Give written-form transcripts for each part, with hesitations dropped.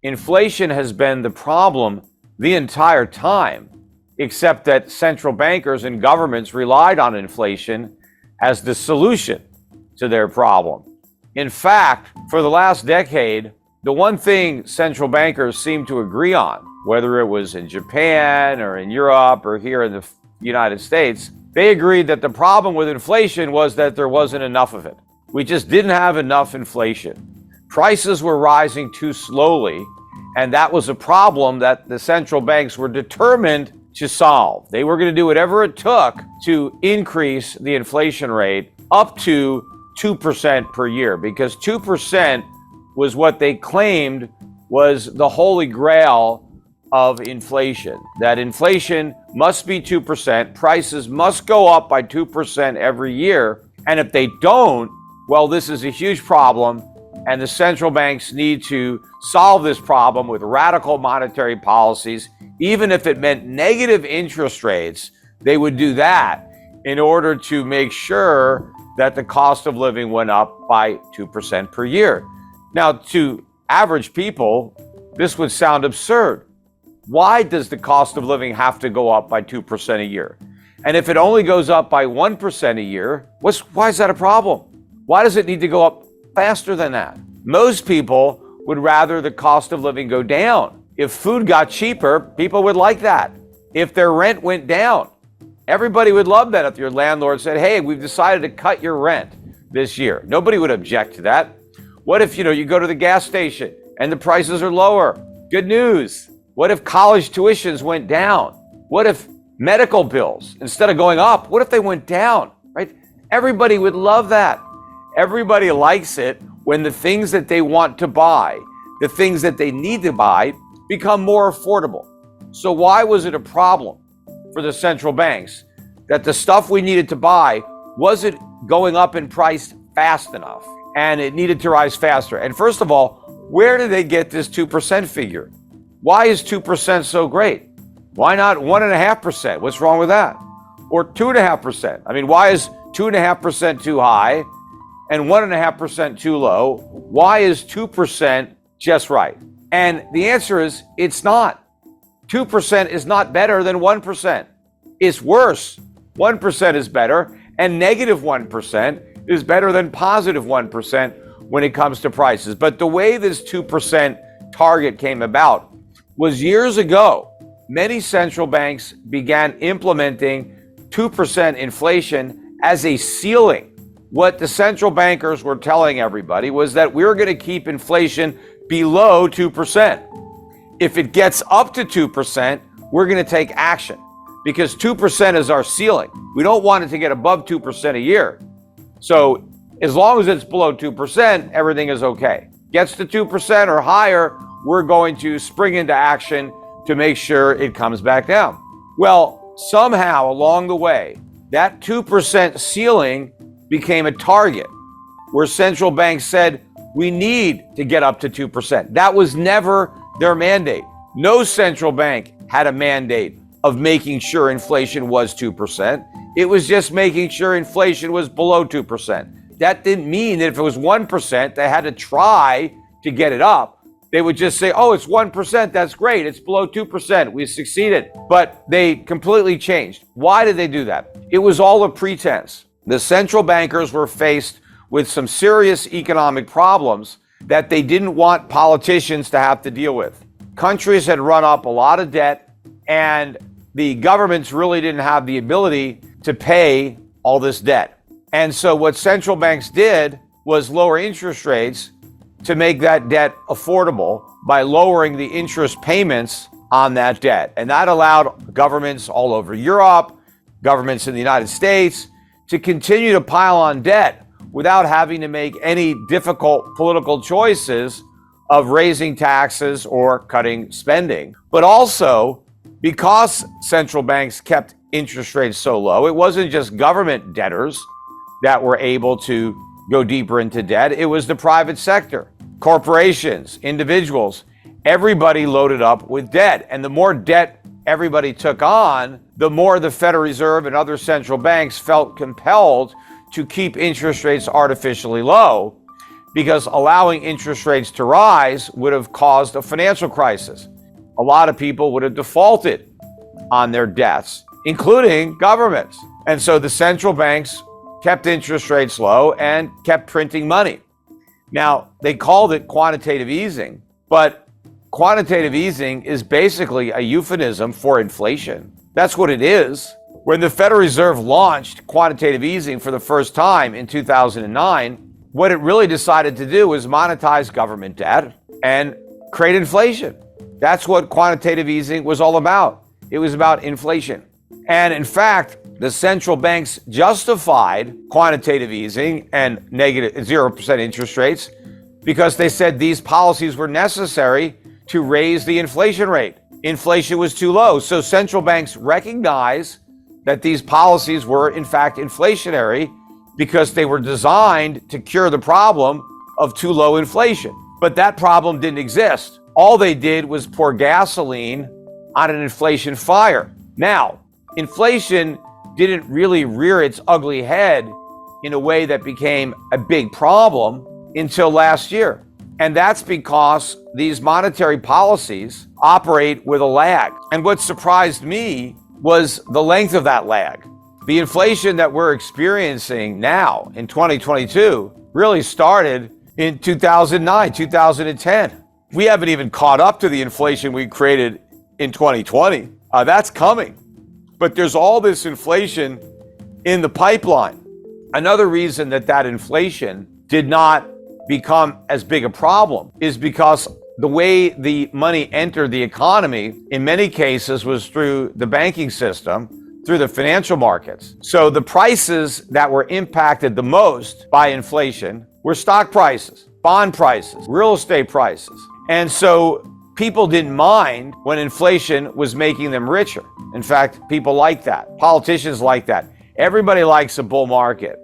Inflation has been the problem the entire time, except that central bankers and governments relied on inflation as the solution to their problem. In fact, for the last decade, the one thing central bankers seemed to agree on, whether it was in Japan or in Europe or here in the United States, they agreed that the problem with inflation was that there wasn't enough of it. We just didn't have enough inflation. Prices were rising too slowly, and that was a problem that the central banks were determined to solve. They were going to do whatever it took to increase the inflation rate up to 2% per year, because 2% was what they claimed was the holy grail of inflation, that inflation must be 2%, prices must go up by 2% every year, and if they don't, well, this is a huge problem, and the central banks need to solve this problem with radical monetary policies. Even if it meant negative interest rates, they would do that in order to make sure that the cost of living went up by 2% per year. Now, to average people, this would sound absurd. Why does the cost of living have to go up by 2% a year? And if it only goes up by 1% a year, why is that a problem? Why does it need to go up faster than that? Most people would rather the cost of living go down. If food got cheaper, people would like that. If their rent went down, everybody would love that. If your landlord said, hey, we've decided to cut your rent this year, nobody would object to that. What if, you go to the gas station and the prices are lower? Good news. What if college tuitions went down? What if medical bills, instead of going up, what if they went down, right? Everybody would love that. Everybody likes it when the things that they want to buy, the things that they need to buy, become more affordable. So why was it a problem for the central banks that the stuff we needed to buy wasn't going up in price fast enough and it needed to rise faster? And first of all, where did they get this 2% figure? Why is 2% so great? Why not 1.5%? What's wrong with that? Or 2.5%? I mean, why is 2.5% too high and 1.5% too low? Why is 2% just right? And the answer is, it's not. 2% is not better than 1%. It's worse. 1% is better, and negative 1% is better than positive 1% when it comes to prices. But the way this 2% target came about was years ago. Many central banks began implementing 2% inflation as a ceiling. What the central bankers were telling everybody was that we're going to keep inflation below 2%. If it gets up to 2%, we're going to take action because 2% is our ceiling. We don't want it to get above 2% a year. So as long as it's below 2%, everything is okay. Gets to 2% or higher, we're going to spring into action to make sure it comes back down. Well, somehow along the way, that 2% ceiling became a target where central banks said, we need to get up to 2%. That was never their mandate. No central bank had a mandate of making sure inflation was 2%. It was just making sure inflation was below 2%. That didn't mean that if it was 1%, they had to try to get it up. They would just say, oh, it's 1%, that's great, it's below 2%, we succeeded. But they completely changed. Why did they do that? It was all a pretense. The central bankers were faced with some serious economic problems that they didn't want politicians to have to deal with. Countries had run up a lot of debt, and the governments really didn't have the ability to pay all this debt. And so what central banks did was lower interest rates to make that debt affordable by lowering the interest payments on that debt. And that allowed governments all over Europe, governments in the United States, to continue to pile on debt without having to make any difficult political choices of raising taxes or cutting spending. But also, because central banks kept interest rates so low, it wasn't just government debtors that were able to go deeper into debt. It was the private sector, corporations, individuals, everybody loaded up with debt. And the more debt everybody took on, the more the Federal Reserve and other central banks felt compelled to keep interest rates artificially low, because allowing interest rates to rise would have caused a financial crisis. A lot of people would have defaulted on their debts, including governments. And so the central banks kept interest rates low and kept printing money. Now, they called it quantitative easing, but quantitative easing is basically a euphemism for inflation. That's what it is. When the Federal Reserve launched quantitative easing for the first time in 2009, what it really decided to do was monetize government debt and create inflation. That's what quantitative easing was all about. It was about inflation. And in fact, the central banks justified quantitative easing and negative 0% interest rates because they said these policies were necessary to raise the inflation rate. Inflation was too low. So central banks recognize that these policies were in fact inflationary because they were designed to cure the problem of too low inflation. But that problem didn't exist. All they did was pour gasoline on an inflation fire. Now, inflation didn't really rear its ugly head in a way that became a big problem until last year. And that's because these monetary policies operate with a lag. And what surprised me was the length of that lag. The inflation that we're experiencing now in 2022 really started in 2009, 2010. We haven't even caught up to the inflation we created in 2020. That's coming. But there's all this inflation in the pipeline. Another reason that inflation did not become as big a problem is because the way the money entered the economy in many cases was through the banking system, through the financial markets. So the prices that were impacted the most by inflation were stock prices, bond prices, real estate prices. And so people didn't mind when inflation was making them richer. In fact, people like that. Politicians like that. Everybody likes a bull market.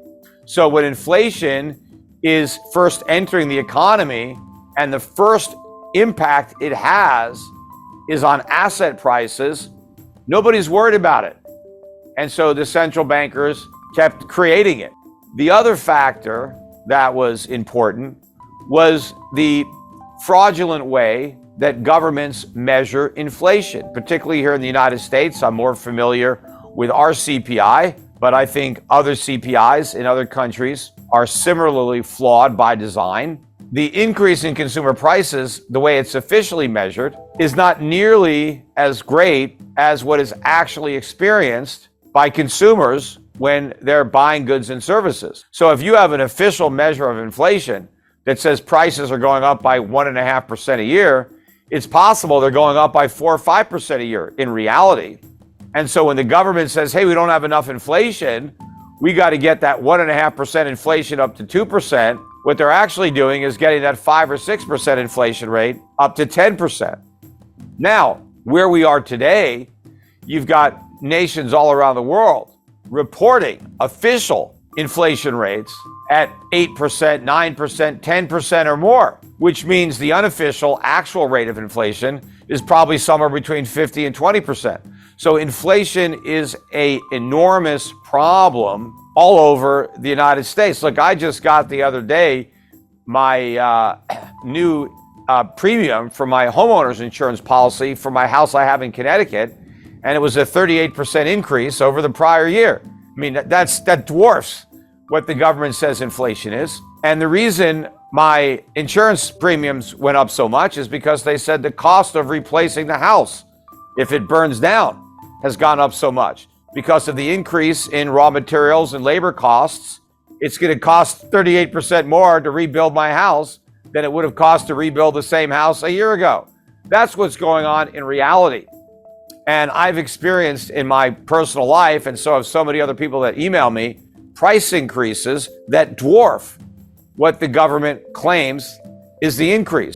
So when inflation is first entering the economy and the first impact it has is on asset prices, nobody's worried about it. And so the central bankers kept creating it. The other factor that was important was the fraudulent way that governments measure inflation, particularly here in the United States. I'm more familiar with our CPI, but I think other CPIs in other countries are similarly flawed by design. The increase in consumer prices, the way it's officially measured, is not nearly as great as what is actually experienced by consumers when they're buying goods and services. So if you have an official measure of inflation that says prices are going up by 1.5% a year, it's possible they're going up by 4 or 5% a year in reality. And so when the government says, hey, we don't have enough inflation, we got to get that 1.5% inflation up to 2%, what they're actually doing is getting that 5 or 6% inflation rate up to 10%. Now, where we are today, you've got nations all around the world reporting official inflation rates at 8%, 9%, 10% or more, which means the unofficial actual rate of inflation is probably somewhere between 50 and 20%. So inflation is an enormous problem all over the United States. Look, I just got the other day my new premium for my homeowner's insurance policy for my house I have in Connecticut, and it was a 38% increase over the prior year. I mean, that dwarfs what the government says inflation is. And the reason my insurance premiums went up so much is because they said the cost of replacing the house, if it burns down, has gone up so much. Because of the increase in raw materials and labor costs, it's going to cost 38% more to rebuild my house than it would have cost to rebuild the same house a year ago. That's what's going on in reality. And I've experienced in my personal life, and so have so many other people that email me, price increases that dwarf what the government claims is the increase.